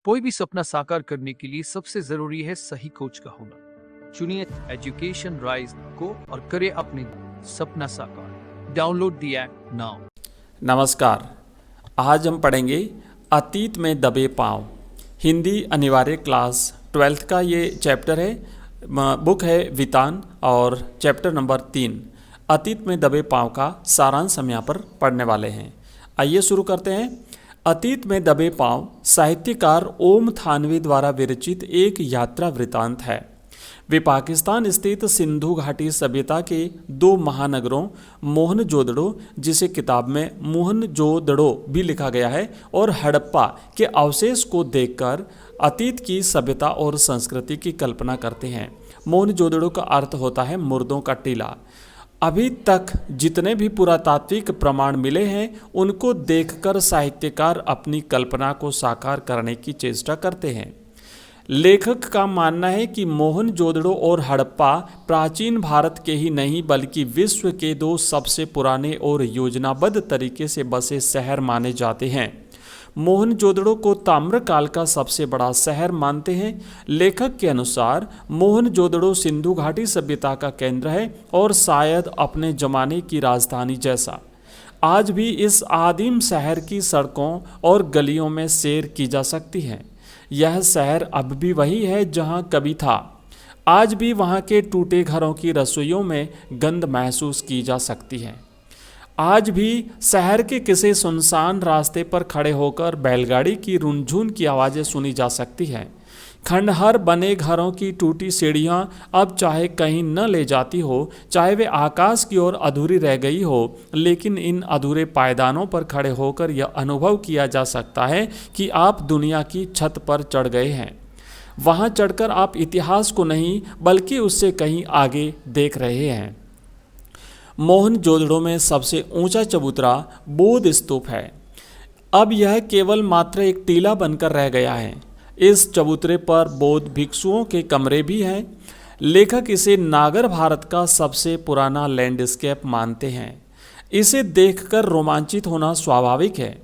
कोई भी सपना साकार करने के लिए सबसे जरूरी है सही कोच का होना। चुनिए एजुकेशन राइज को और करे अपने सपना साकार। Download the app now. नमस्कार, आज हम पढ़ेंगे अतीत में दबे पांव। हिंदी अनिवार्य क्लास 12th का ये चैप्टर है। बुक है वितान और चैप्टर नंबर 3 अतीत में दबे पांव का सारांश हम यहाँ पर पढ़ने वाले हैं। आइए शुरू करते हैं। अतीत में दबे पांव साहित्यकार ओम थानवी द्वारा विरचित एक यात्रा वृतांत है। वे पाकिस्तान स्थित सिंधु घाटी सभ्यता के दो महानगरों मोहनजोदड़ो, जिसे किताब में मोहनजोदड़ो भी लिखा गया है, और हड़प्पा के अवशेष को देखकर अतीत की सभ्यता और संस्कृति की कल्पना करते हैं। मोहनजोदड़ो का अर्थ होता है मुर्दों का टीला। अभी तक जितने भी पुरातात्विक प्रमाण मिले हैं उनको देखकर साहित्यकार अपनी कल्पना को साकार करने की चेष्टा करते हैं। लेखक का मानना है कि मोहनजोदड़ो और हड़प्पा प्राचीन भारत के ही नहीं बल्कि विश्व के दो सबसे पुराने और योजनाबद्ध तरीके से बसे शहर माने जाते हैं। मोहनजोदड़ो को ताम्रकाल का सबसे बड़ा शहर मानते हैं। लेखक के अनुसार मोहनजोदड़ो सिंधु घाटी सभ्यता का केंद्र है और शायद अपने जमाने की राजधानी जैसा। आज भी इस आदिम शहर की सड़कों और गलियों में सैर की जा सकती है। यह शहर अब भी वही है जहां कभी था। आज भी वहां के टूटे घरों की रसोइयों में गंध महसूस की जा सकती है। आज भी शहर के किसी सुनसान रास्ते पर खड़े होकर बैलगाड़ी की रुनझुन की आवाज़ें सुनी जा सकती हैं। खंडहर बने घरों की टूटी सीढ़ियां अब चाहे कहीं न ले जाती हो, चाहे वे आकाश की ओर अधूरी रह गई हो, लेकिन इन अधूरे पायदानों पर खड़े होकर यह अनुभव किया जा सकता है कि आप दुनिया की छत पर चढ़ गए हैं। वहां चढ़कर आप इतिहास को नहीं बल्कि उससे कहीं आगे देख रहे हैं। मोहनजोदड़ो में सबसे ऊंचा चबूतरा बोध स्तूप है। अब यह केवल मात्र एक टीला बनकर रह गया है। इस चबूतरे पर बौद्ध भिक्षुओं के कमरे भी हैं। लेखक इसे नागर भारत का सबसे पुराना लैंडस्केप मानते हैं। इसे देखकर रोमांचित होना स्वाभाविक है।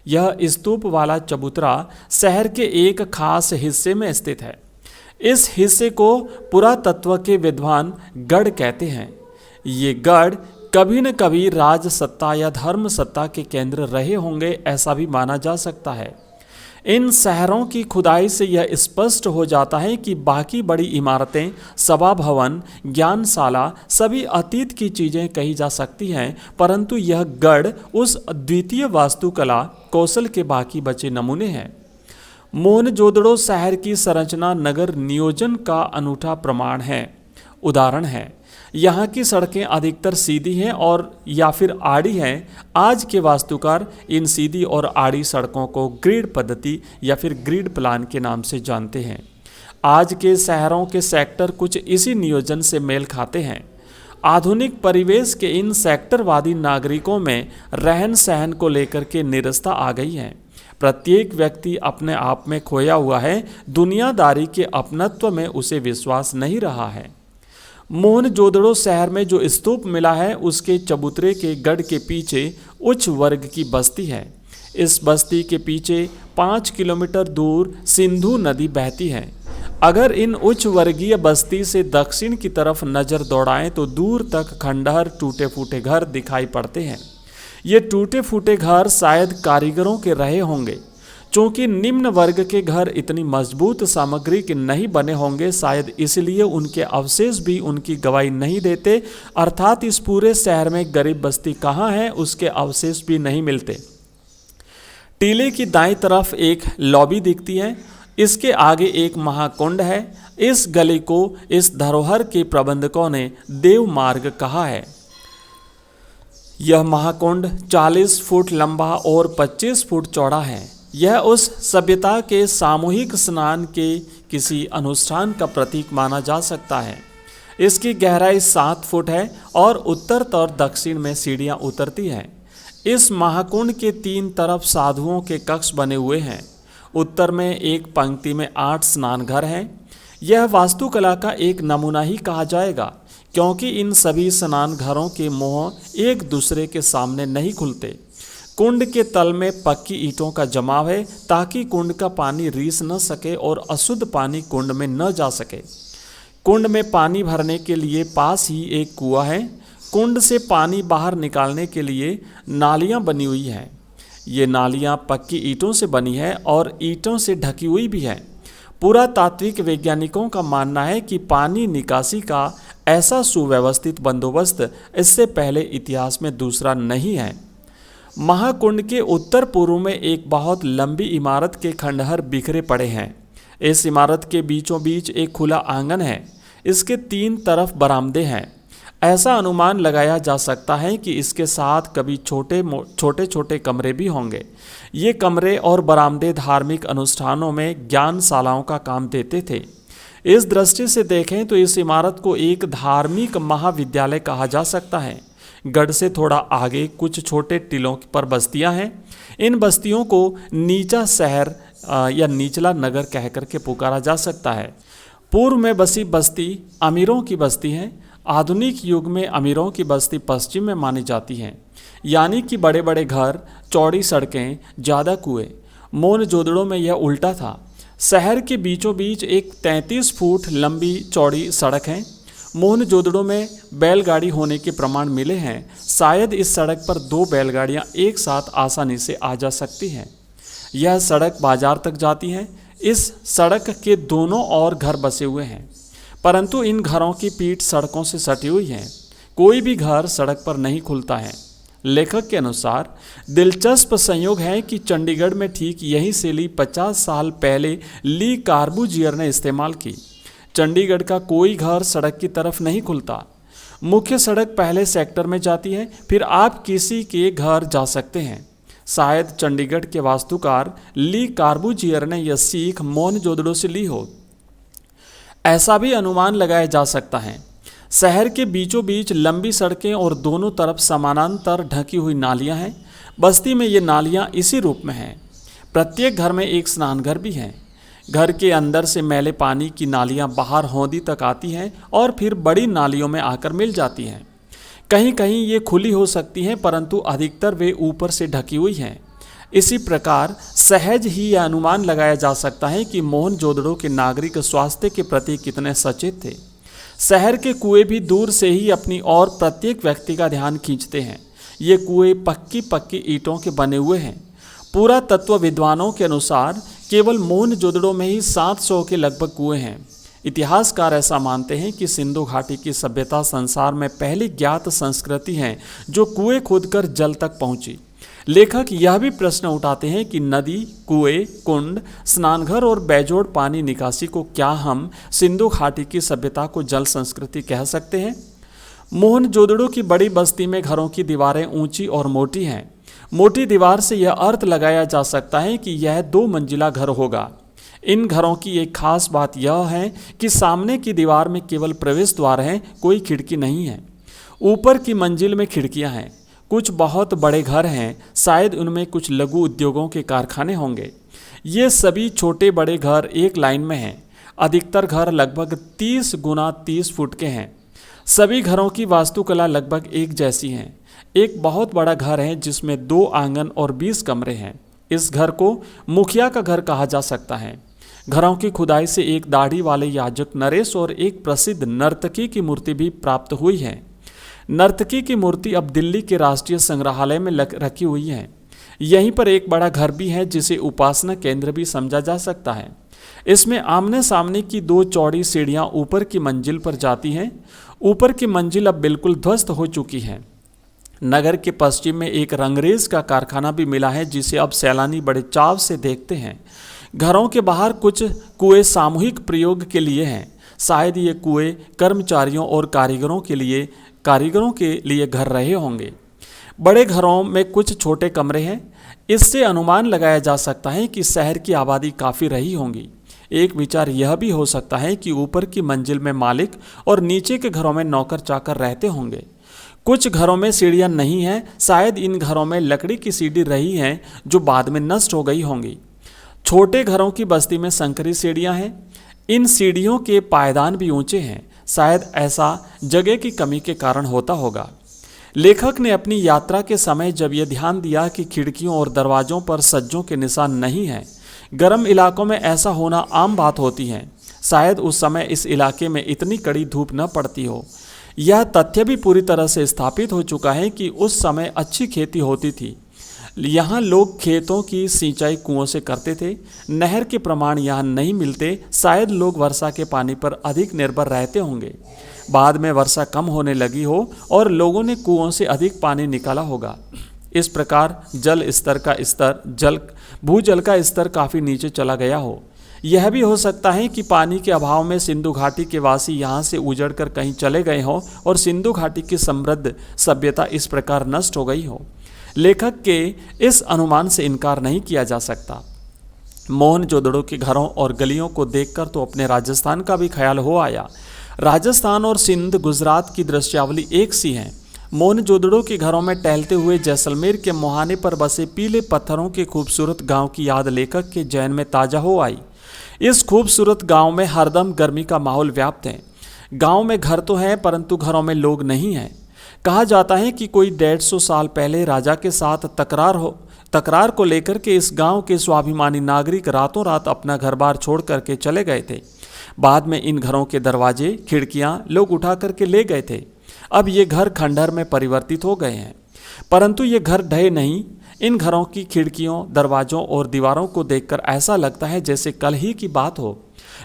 यह स्तूप वाला चबूतरा शहर के एक खास हिस्से में स्थित है। इस हिस्से को पुरातत्व के विद्वान गढ़ कहते हैं। ये गढ़ कभी न कभी राज सत्ता या धर्म सत्ता के केंद्र रहे होंगे, ऐसा भी माना जा सकता है। इन शहरों की खुदाई से यह स्पष्ट हो जाता है कि बाकी बड़ी इमारतें, सभा भवन, ज्ञानशाला सभी अतीत की चीज़ें कही जा सकती हैं, परंतु यह गढ़ उस अद्वितीय वास्तुकला कौशल के बाकी बचे नमूने हैं। मोहनजोदड़ो शहर की संरचना नगर नियोजन का अनूठा प्रमाण है, उदाहरण है। यहाँ की सड़कें अधिकतर सीधी हैं और या फिर आड़ी हैं। आज के वास्तुकार इन सीधी और आड़ी सड़कों को ग्रिड पद्धति या फिर ग्रिड प्लान के नाम से जानते हैं। आज के शहरों के सेक्टर कुछ इसी नियोजन से मेल खाते हैं। आधुनिक परिवेश के इन सेक्टरवादी नागरिकों में रहन सहन को लेकर के निरस्ता आ गई है। प्रत्येक व्यक्ति अपने आप में खोया हुआ है। दुनियादारी के अपनत्व में उसे विश्वास नहीं रहा है। मोहनजोदड़ो शहर में जो स्तूप मिला है उसके चबूतरे के गढ़ के पीछे उच्च वर्ग की बस्ती है। इस बस्ती के पीछे 5 किलोमीटर दूर सिंधु नदी बहती है। अगर इन उच्च वर्गीय बस्ती से दक्षिण की तरफ नज़र दौड़ाएं तो दूर तक खंडहर, टूटे फूटे घर दिखाई पड़ते हैं। ये टूटे फूटे घर शायद कारीगरों के रहे होंगे। चूँकि निम्न वर्ग के घर इतनी मजबूत सामग्री के नहीं बने होंगे, शायद इसलिए उनके अवशेष भी उनकी गवाही नहीं देते। अर्थात इस पूरे शहर में गरीब बस्ती कहाँ है, उसके अवशेष भी नहीं मिलते। टीले की दाईं तरफ एक लॉबी दिखती है। इसके आगे एक महाकुंड है। इस गली को इस धरोहर के प्रबंधकों ने देव मार्ग कहा है। यह महाकुंड 40 फुट लंबा और 25 फुट चौड़ा है। यह उस सभ्यता के सामूहिक स्नान के किसी अनुष्ठान का प्रतीक माना जा सकता है। इसकी गहराई 7 फुट है और उत्तर और दक्षिण में सीढ़ियां उतरती हैं। इस महाकुंड के 3 तरफ साधुओं के कक्ष बने हुए हैं। उत्तर में एक पंक्ति में 8 स्नान घर हैं। यह वास्तुकला का एक नमूना ही कहा जाएगा, क्योंकि इन सभी स्नान घरों के मुंह एक दूसरे के सामने नहीं खुलते। कुंड के तल में पक्की ईंटों का जमाव है ताकि कुंड का पानी रीस न सके और अशुद्ध पानी कुंड में न जा सके। कुंड में पानी भरने के लिए पास ही एक कुआं है। कुंड से पानी बाहर निकालने के लिए नालियां बनी हुई हैं। ये नालियां पक्की ईंटों से बनी है और ईंटों से ढकी हुई भी है। पुरातात्विक वैज्ञानिकों का मानना है कि पानी निकासी का ऐसा सुव्यवस्थित बंदोबस्त इससे पहले इतिहास में दूसरा नहीं है। महाकुंड के उत्तर पूर्व में एक बहुत लंबी इमारत के खंडहर बिखरे पड़े हैं। इस इमारत के बीचों बीच एक खुला आंगन है। इसके 3 तरफ बरामदे हैं। ऐसा अनुमान लगाया जा सकता है कि इसके साथ कभी छोटे छोटे कमरे भी होंगे। ये कमरे और बरामदे धार्मिक अनुष्ठानों में ज्ञानशालाओं का काम देते थे। इस दृष्टि से देखें तो इस इमारत को एक धार्मिक महाविद्यालय कहा जा सकता है। गढ़ से थोड़ा आगे कुछ छोटे टीलों पर बस्तियां हैं। इन बस्तियों को नीचा शहर या निचला नगर कहकर के पुकारा जा सकता है। पूर्व में बसी बस्ती अमीरों की बस्ती है। आधुनिक युग में अमीरों की बस्ती पश्चिम में मानी जाती है, यानी कि बड़े बड़े घर, चौड़ी सड़कें, ज़्यादा कुएं। मोहनजोदड़ो में यह उल्टा था। शहर के बीचों बीच एक 33 फुट लंबी चौड़ी सड़क है। मोहनजोदड़ो में बैलगाड़ी होने के प्रमाण मिले हैं। शायद इस सड़क पर 2 बैलगाड़ियां एक साथ आसानी से आ जा सकती हैं। यह सड़क बाजार तक जाती है। इस सड़क के दोनों ओर घर बसे हुए हैं, परंतु इन घरों की पीठ सड़कों से सटी हुई है। कोई भी घर सड़क पर नहीं खुलता है। लेखक के अनुसार दिलचस्प संयोग है कि चंडीगढ़ में ठीक यही शैली 50 साल पहले ली कार्बूजियर ने इस्तेमाल की। चंडीगढ़ का कोई घर सड़क की तरफ नहीं खुलता। मुख्य सड़क पहले सेक्टर में जाती है, फिर आप किसी के घर जा सकते हैं। शायद चंडीगढ़ के वास्तुकार ली कार्बूजियर ने यह सीख मोहनजोदड़ो से ली हो। ऐसा भी अनुमान लगाया जा सकता है। शहर के बीचों बीच लंबी सड़कें और दोनों तरफ समानांतर ढकी हुई नालियां हैं। बस्ती में ये नालियां इसी रूप में हैं। प्रत्येक घर में एक स्नानघर भी है। घर के अंदर से मैले पानी की नालियां बाहर हौदी तक आती हैं और फिर बड़ी नालियों में आकर मिल जाती हैं। कहीं कहीं ये खुली हो सकती हैं, परंतु अधिकतर वे ऊपर से ढकी हुई हैं। इसी प्रकार सहज ही यह अनुमान लगाया जा सकता है कि मोहनजोदड़ो के नागरिक स्वास्थ्य के प्रति कितने सचेत थे। शहर के कुएं भी दूर से ही अपनी ओर प्रत्येक व्यक्ति का ध्यान खींचते हैं। ये कुएं पक्की ईंटों के बने हुए हैं। पुरातत्व विद्वानों के अनुसार केवल मोहनजोदड़ो में ही 700 के लगभग कुएं हैं। इतिहासकार ऐसा मानते हैं कि सिंधु घाटी की सभ्यता संसार में पहली ज्ञात संस्कृति है जो कुएं खोदकर जल तक पहुंची। लेखक यह भी प्रश्न उठाते हैं कि नदी, कुएं, कुंड, स्नानघर और बेजोड़ पानी निकासी को क्या हम सिंधु घाटी की सभ्यता को जल संस्कृति कह सकते हैं? मोहनजोदड़ो की बड़ी बस्ती में घरों की दीवारें ऊंची और मोटी हैं। मोटी दीवार से यह अर्थ लगाया जा सकता है कि यह 2 मंजिला घर होगा। इन घरों की एक खास बात यह है कि सामने की दीवार में केवल प्रवेश द्वार है, कोई खिड़की नहीं है। ऊपर की मंजिल में खिड़कियां हैं। कुछ बहुत बड़े घर हैं, शायद उनमें कुछ लघु उद्योगों के कारखाने होंगे। ये सभी छोटे बड़े घर एक लाइन में हैं। अधिकतर घर लगभग 30 गुना 30 फुट के हैं। सभी घरों की वास्तुकला लगभग एक जैसी है। एक बहुत बड़ा घर है जिसमें 2 आंगन और 20 कमरे हैं। इस घर को मुखिया का घर कहा जा सकता है। घरों की खुदाई से एक दाढ़ी वाले याजक नरेश और एक प्रसिद्ध नर्तकी की मूर्ति भी प्राप्त हुई है। नर्तकी की मूर्ति अब दिल्ली के राष्ट्रीय संग्रहालय में रखी हुई है। यहीं पर एक बड़ा घर भी है जिसे उपासना केंद्र भी समझा जा सकता है। इसमें आमने सामने की 2 चौड़ी सीढ़ियां ऊपर की मंजिल पर जाती हैं। ऊपर की मंजिल अब बिल्कुल ध्वस्त हो चुकी है। नगर के पश्चिम में एक रंगरेज का कारखाना भी मिला है जिसे अब सैलानी बड़े चाव से देखते हैं। घरों के बाहर कुछ कुएं सामूहिक प्रयोग के लिए हैं। शायद ये कुएं कर्मचारियों और कारीगरों के लिए घर रहे होंगे। बड़े घरों में कुछ छोटे कमरे हैं। इससे अनुमान लगाया जा सकता है कि शहर की आबादी काफ़ी रही होंगी। एक विचार यह भी हो सकता है कि ऊपर की मंजिल में मालिक और नीचे के घरों में नौकर चाकर रहते होंगे। कुछ घरों में सीढ़ियां नहीं हैं। शायद इन घरों में लकड़ी की सीढ़ी रही हैं जो बाद में नष्ट हो गई होंगी। छोटे घरों की बस्ती में संकरी सीढ़ियां हैं। इन सीढ़ियों के पायदान भी ऊंचे हैं। शायद ऐसा जगह की कमी के कारण होता होगा। लेखक ने अपनी यात्रा के समय जब यह ध्यान दिया कि खिड़कियों और दरवाजों पर सज्जों के निशान नहीं हैं, गर्म इलाकों में ऐसा होना आम बात होती है, शायद उस समय इस इलाके में इतनी कड़ी धूप न पड़ती हो। यह तथ्य भी पूरी तरह से स्थापित हो चुका है कि उस समय अच्छी खेती होती थी। यहाँ लोग खेतों की सिंचाई कुओं से करते थे। नहर के प्रमाण यहाँ नहीं मिलते, शायद लोग वर्षा के पानी पर अधिक निर्भर रहते होंगे। बाद में वर्षा कम होने लगी हो और लोगों ने कुओं से अधिक पानी निकाला होगा। इस प्रकार भूजल का स्तर काफ़ी नीचे चला गया हो। यह भी हो सकता है कि पानी के अभाव में सिंधु घाटी के वासी यहाँ से उजड़कर कहीं चले गए हों और सिंधु घाटी की समृद्ध सभ्यता इस प्रकार नष्ट हो गई हो। लेखक के इस अनुमान से इनकार नहीं किया जा सकता। मोहनजोदड़ो के घरों और गलियों को देखकर तो अपने राजस्थान का भी ख्याल हो आया। राजस्थान और सिंध, गुजरात की दृश्यावली एक सी है। मोहनजोदड़ो के घरों में टहलते हुए जैसलमेर के मुहाने पर बसे पीले पत्थरों के खूबसूरत गांव की याद लेखक के जहन में ताज़ा हो आई। इस खूबसूरत गांव में हरदम गर्मी का माहौल व्याप्त है। गांव में घर तो हैं परंतु घरों में लोग नहीं हैं। कहा जाता है कि कोई 150 साल पहले राजा के साथ तकरार को लेकर के इस गांव के स्वाभिमानी नागरिक रातों रात अपना घर बार छोड़ करके चले गए थे। बाद में इन घरों के दरवाजे, खिड़कियां लोग उठा करके ले गए थे। अब ये घर खंडहर में परिवर्तित हो गए हैं, परंतु ये घर ढहे नहीं। इन घरों की खिड़कियों, दरवाजों और दीवारों को देखकर ऐसा लगता है जैसे कल ही की बात हो।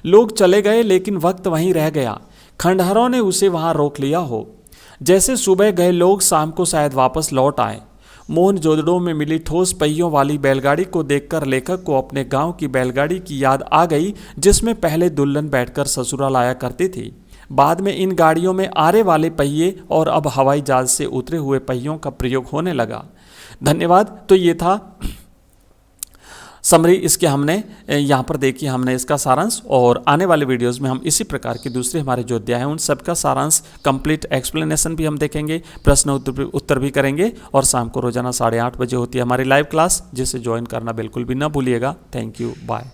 लोग चले गए लेकिन वक्त वहीं रह गया। खंडहरों ने उसे वहां रोक लिया हो। जैसे सुबह गए लोग शाम को शायद वापस लौट आए। मोहनजोदड़ो में मिली ठोस पहियों वाली बैलगाड़ी को देखकर लेखक को अपने गांव की बैलगाड़ी की याद आ गई, जिसमें पहले दुल्हन बैठकर ससुराल आया करती थी। बाद में इन गाड़ियों में आरे वाले पहिए और अब हवाई जहाज से उतरे हुए पहियों का प्रयोग होने लगा। धन्यवाद। तो ये था समरी, इसके हमने यहाँ पर देखिए हमने इसका सारांश, और आने वाले वीडियोस में हम इसी प्रकार के दूसरे हमारे जो अध्याय हैं उन सब का सारांश, कंप्लीट एक्सप्लेनेशन भी हम देखेंगे, प्रश्न उत्तर भी करेंगे। और शाम को रोजाना 8:30 बजे होती है हमारी लाइव क्लास, जिसे ज्वाइन करना बिल्कुल भी ना भूलिएगा। Thank you, bye.